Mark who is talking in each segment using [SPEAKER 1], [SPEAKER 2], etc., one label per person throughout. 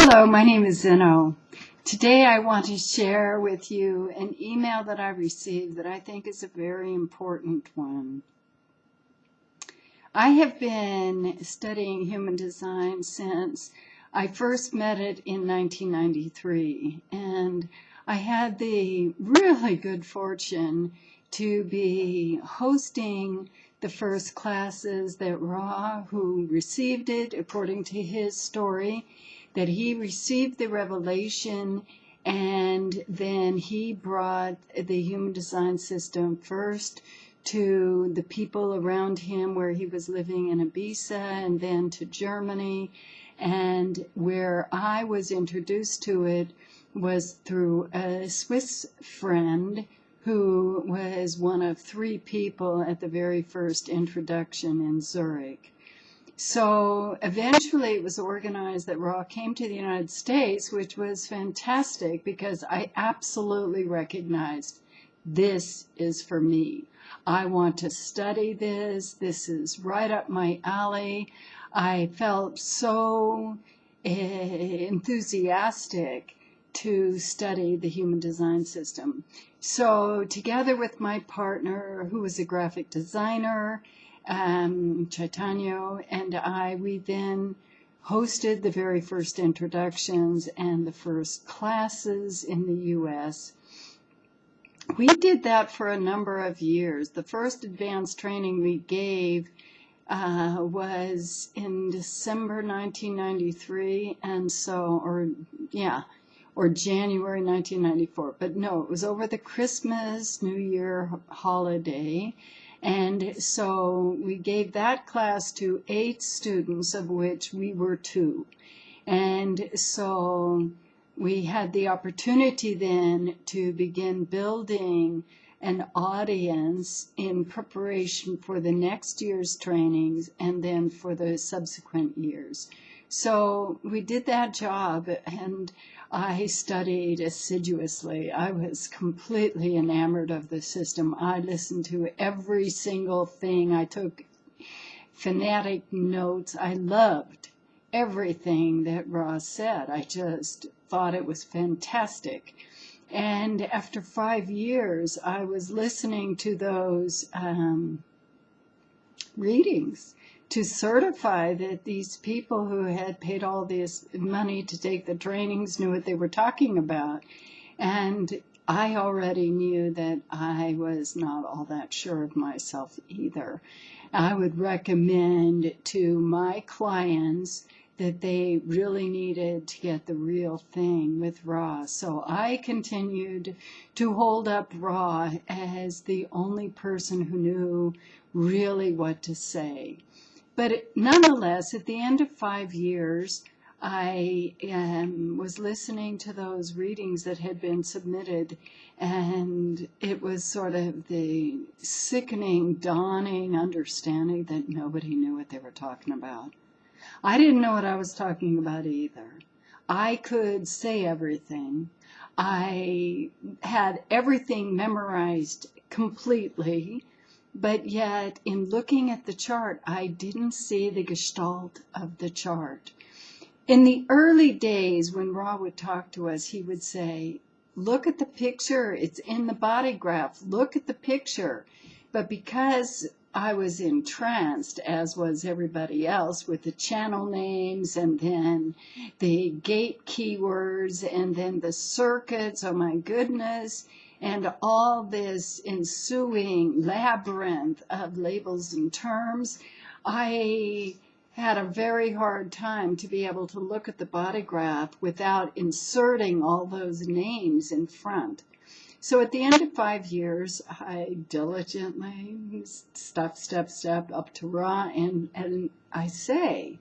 [SPEAKER 1] Hello, my name is Zeno. Today I want to share with you an email that I received that I think is a very important one. I have been studying human design since I first met it in 1993, and I had the really good fortune to be hosting the first classes that Ra, who received it according to his story, that he received the revelation and then he brought the human design system first to the people around him where he was living in Ibiza and then to Germany. And where I was introduced to it was through a Swiss friend who was one of 3 people at the very first introduction in Zurich. So eventually it was organized that Ra came to the United States, which was fantastic because I absolutely recognized this is for me. I want to study this. This is right up my alley. I felt so enthusiastic to study the human design system. So together with my partner, who was a graphic designer, Chaitanya, and we then hosted the very first introductions and the first classes in the U.S. We did that for a number of years. The first advanced training we gave was in December 1993, and so, or January 1994. But no, it was over the Christmas, New Year holiday. And so we gave that class to 8 students, of which we were 2. And so we had the opportunity then to begin building an audience in preparation for the next year's trainings and then for the subsequent years. So we did that job, and I studied assiduously. I was completely enamored of the system. I listened to every single thing. I took fanatic notes. I loved everything that Ross said. I just thought it was fantastic. And after 5 years, I was listening to those readings to certify that these people who had paid all this money to take the trainings knew what they were talking about. And I already knew that I was not all that sure of myself either. I would recommend to my clients that they really needed to get the real thing with Ra. So I continued to hold up Ra as the only person who knew really what to say. But nonetheless, at the end of 5 years, I was listening to those readings that had been submitted, and it was sort of the sickening, dawning understanding that nobody knew what they were talking about. I didn't know what I was talking about either. I could say everything. I had everything memorized completely. But yet, in looking at the chart, I didn't see the gestalt of the chart. In the early days, when Ra would talk to us, he would say, look at the picture. It's in the body graph. Look at the picture. But because I was entranced, as was everybody else, with the channel names and then the gate keywords and then the circuits, oh my goodness, and all this ensuing labyrinth of labels and terms, I had a very hard time to be able to look at the body graph without inserting all those names in front. So at the end of 5 years, I diligently, step up to Ra, and I say,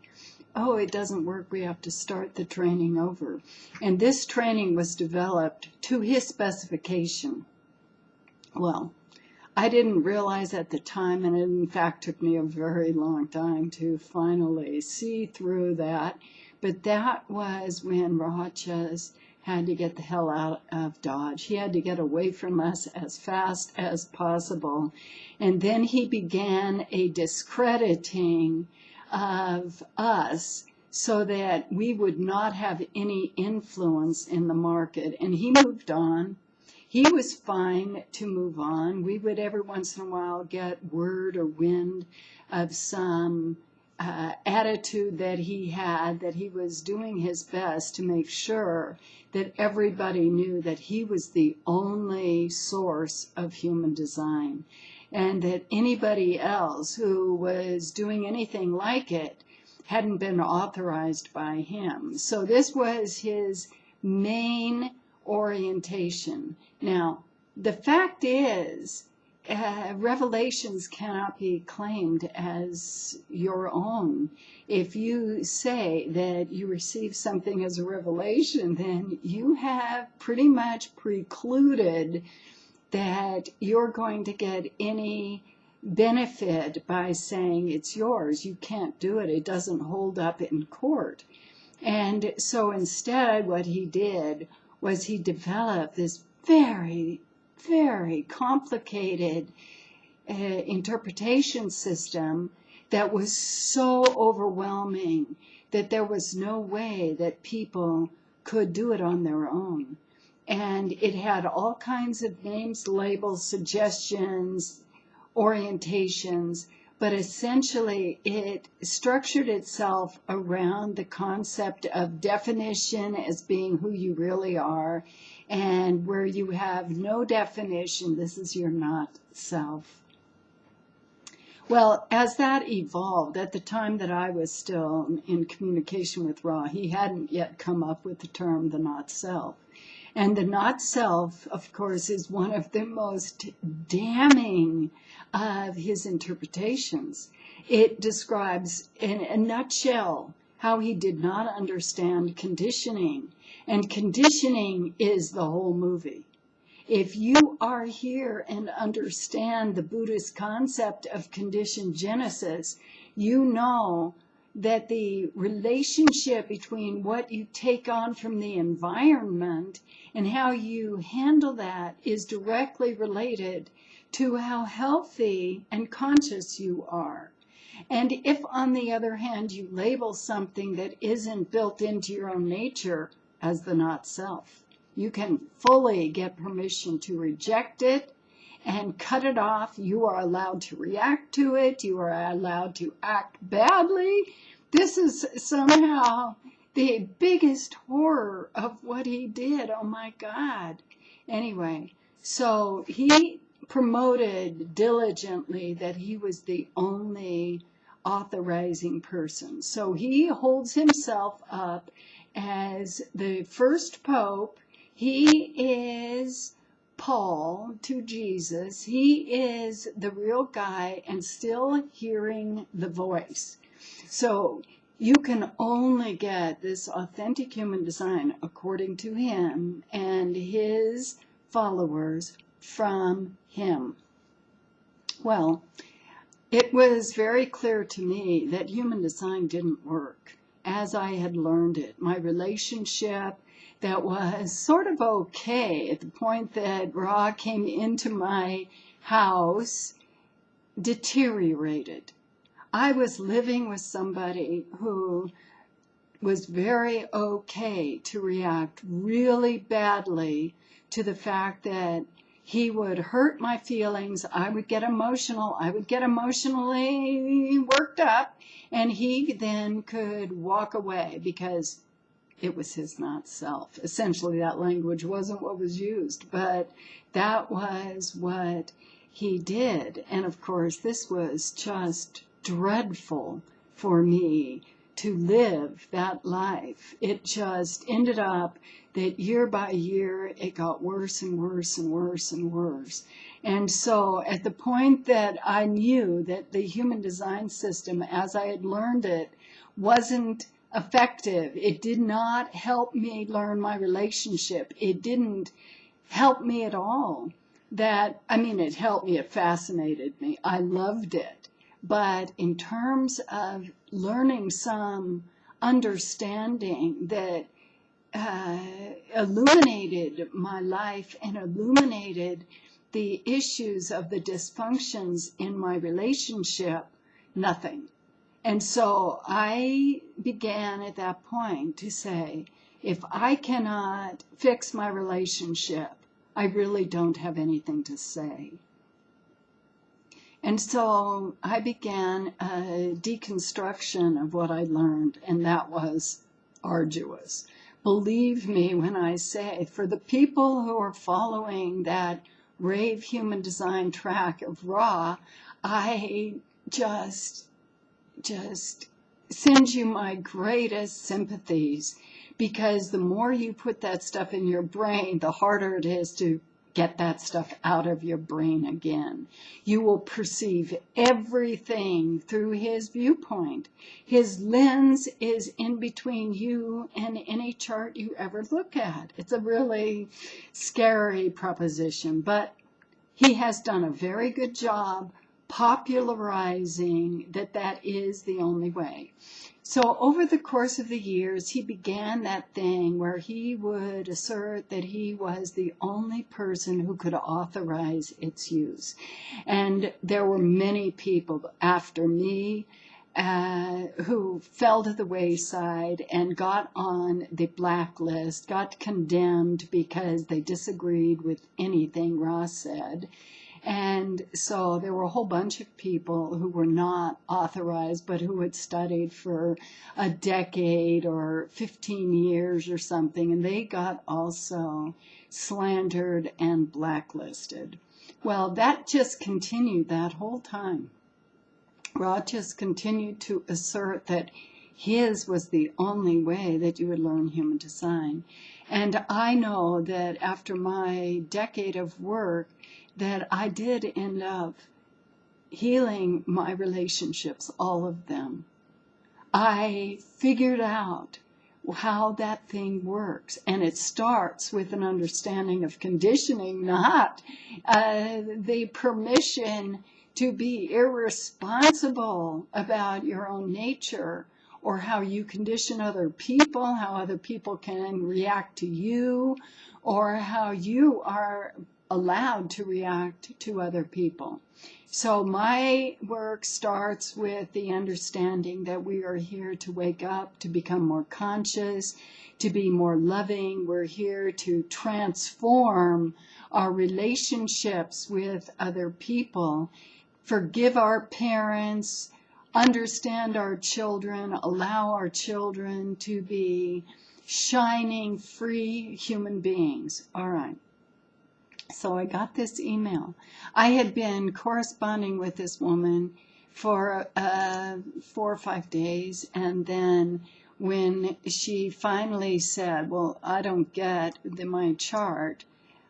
[SPEAKER 1] oh, it doesn't work, we have to start the training over. And this training was developed to his specification. Well, I didn't realize at the time, and it in fact took me a very long time to finally see through that, but that was when Ra just had to get the hell out of Dodge. He had to get away from us as fast as possible. And then he began a discrediting of us so that we would not have any influence in the market. And he moved on. He was fine to move on. We would every once in a while get word or wind of some attitude that he had, that he was doing his best to make sure that everybody knew that he was the only source of human design, and that anybody else who was doing anything like it hadn't been authorized by him. So this was his main orientation. Now, the fact is, revelations cannot be claimed as your own. If you say that you receive something as a revelation, then you have pretty much precluded that you're going to get any benefit by saying it's yours. You can't do it. It doesn't hold up in court. And so instead, what he did was he developed this very, very complicated interpretation system that was so overwhelming that there was no way that people could do it on their own. And it had all kinds of names, labels, suggestions, orientations, but essentially it structured itself around the concept of definition as being who you really are, and where you have no definition, this is your not self. Well, as that evolved, at the time that I was still in communication with Ra, he hadn't yet come up with the term the not self. And the not self, of course, is one of the most damning of his interpretations. It describes in a nutshell how he did not understand conditioning. And conditioning is the whole movie. If you are here and understand the Buddhist concept of conditioned genesis, you know that the relationship between what you take on from the environment and how you handle that is directly related to how healthy and conscious you are. And if, on the other hand, you label something that isn't built into your own nature as the not self, you can fully get permission to reject it and cut it off. You are allowed to react to it. You are allowed to act badly. This is somehow the biggest horror of what he did. Oh my God. Anyway, so he promoted diligently that he was the only authorizing person. So he holds himself up as the first pope. He is Paul to Jesus. He is the real guy and still hearing the voice. So you can only get this authentic human design according to him and his followers from him. Well, it was very clear to me that human design didn't work as I had learned it. My relationship that was sort of okay at the point that Ra came into my house deteriorated. I was living with somebody who was very okay to react really badly to the fact that he would hurt my feelings. I would get emotional. I would get emotionally worked up, and he then could walk away because it was his not self. Essentially, that language wasn't what was used, but that was what he did. And of course, this was just dreadful for me to live that life. It just ended up that year by year, it got worse and worse and worse and worse. And so at the point that I knew that the human design system, as I had learned it, wasn't effective, it did not help me learn my relationship. It didn't help me at all. It helped me, it fascinated me. I loved it. But in terms of learning some understanding that illuminated my life and illuminated the issues of the dysfunctions in my relationship, nothing. And so I began at that point to say, if I cannot fix my relationship, I really don't have anything to say. And so I began a deconstruction of what I learned, and that was arduous. Believe me when I say, for the people who are following that rave human design track of raw, I just send you my greatest sympathies, because the more you put that stuff in your brain, the harder it is to get that stuff out of your brain again. You will perceive everything through his viewpoint. His lens is in between you and any chart you ever look at. It's a really scary proposition, but he has done a very good job popularizing that is the only way. So over the course of the years, he began that thing where he would assert that he was the only person who could authorize its use. And there were many people after me who fell to the wayside and got on the blacklist, got condemned because they disagreed with anything Ross said. And so there were a whole bunch of people who were not authorized, but who had studied for a decade or 15 years or something, and they got also slandered and blacklisted. Well, that just continued that whole time. Rod just continued to assert that his was the only way that you would learn human design. And I know that after my decade of work, that I did end up healing my relationships, all of them. I figured out how that thing works, and it starts with an understanding of conditioning, not the permission to be irresponsible about your own nature, or how you condition other people, how other people can react to you, or how you are allowed to react to other people. So my work starts with the understanding that we are here to wake up, to become more conscious, to be more loving. We're here to transform our relationships with other people, forgive our parents, understand our children, allow our children to be shining, free human beings. All right. So I got this email. I had been corresponding with this woman for 4 or 5 days, and then when she finally said, well, I don't get my chart,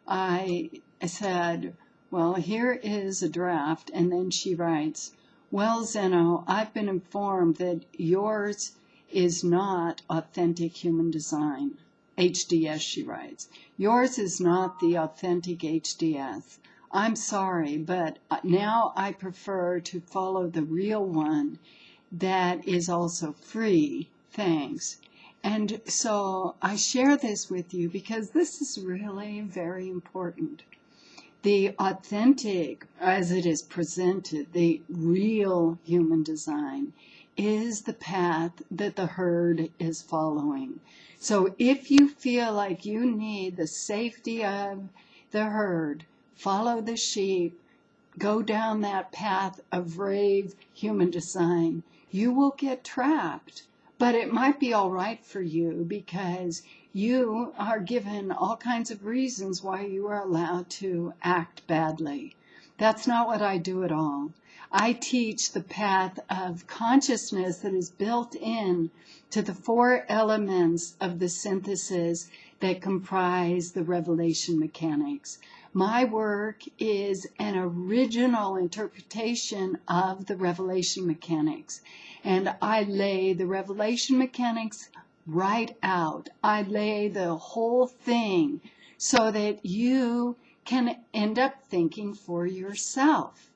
[SPEAKER 1] I said, well, here is a draft, and then she writes, well, Zeno, I've been informed that yours is not authentic human design. HDS, she writes. Yours is not the authentic HDS. I'm sorry, but now I prefer to follow the real one that is also free. Thanks. And so I share this with you because this is really very important. The authentic, as it is presented, the real human design is the path that the herd is following. So if you feel like you need the safety of the herd, follow the sheep, go down that path of rave human design, you will get trapped. But it might be all right for you because you are given all kinds of reasons why you are allowed to act badly. That's not what I do at all. I teach the path of consciousness that is built in to the 4 elements of the synthesis that comprise the revelation mechanics. My work is an original interpretation of the revelation mechanics, and I lay the revelation mechanics right out. I lay the whole thing so that you can end up thinking for yourself.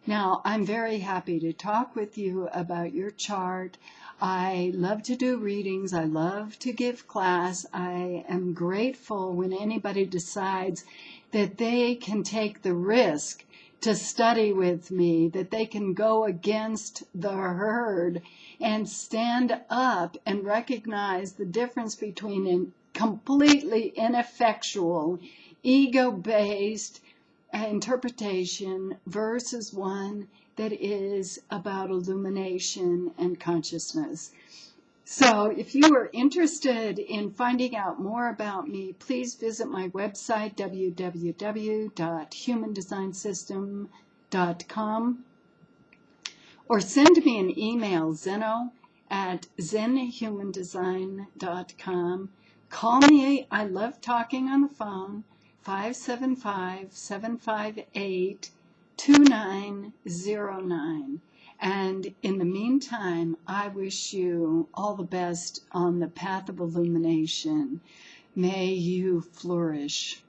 [SPEAKER 1] Now, I'm very happy to talk with you about your chart. I love to do readings. I love to give class. I am grateful when anybody decides that they can take the risk to study with me, that they can go against the herd and stand up and recognize the difference between a completely ineffectual, ego-based interpretation versus one that is about illumination and consciousness. So if you are interested in finding out more about me, please visit my website, www.humandesignsystem.com, or send me an email, zeno@zenhumandesign.com. Call me. I love talking on the phone, 575-758-2909. And in the meantime, I wish you all the best on the path of illumination. May you flourish.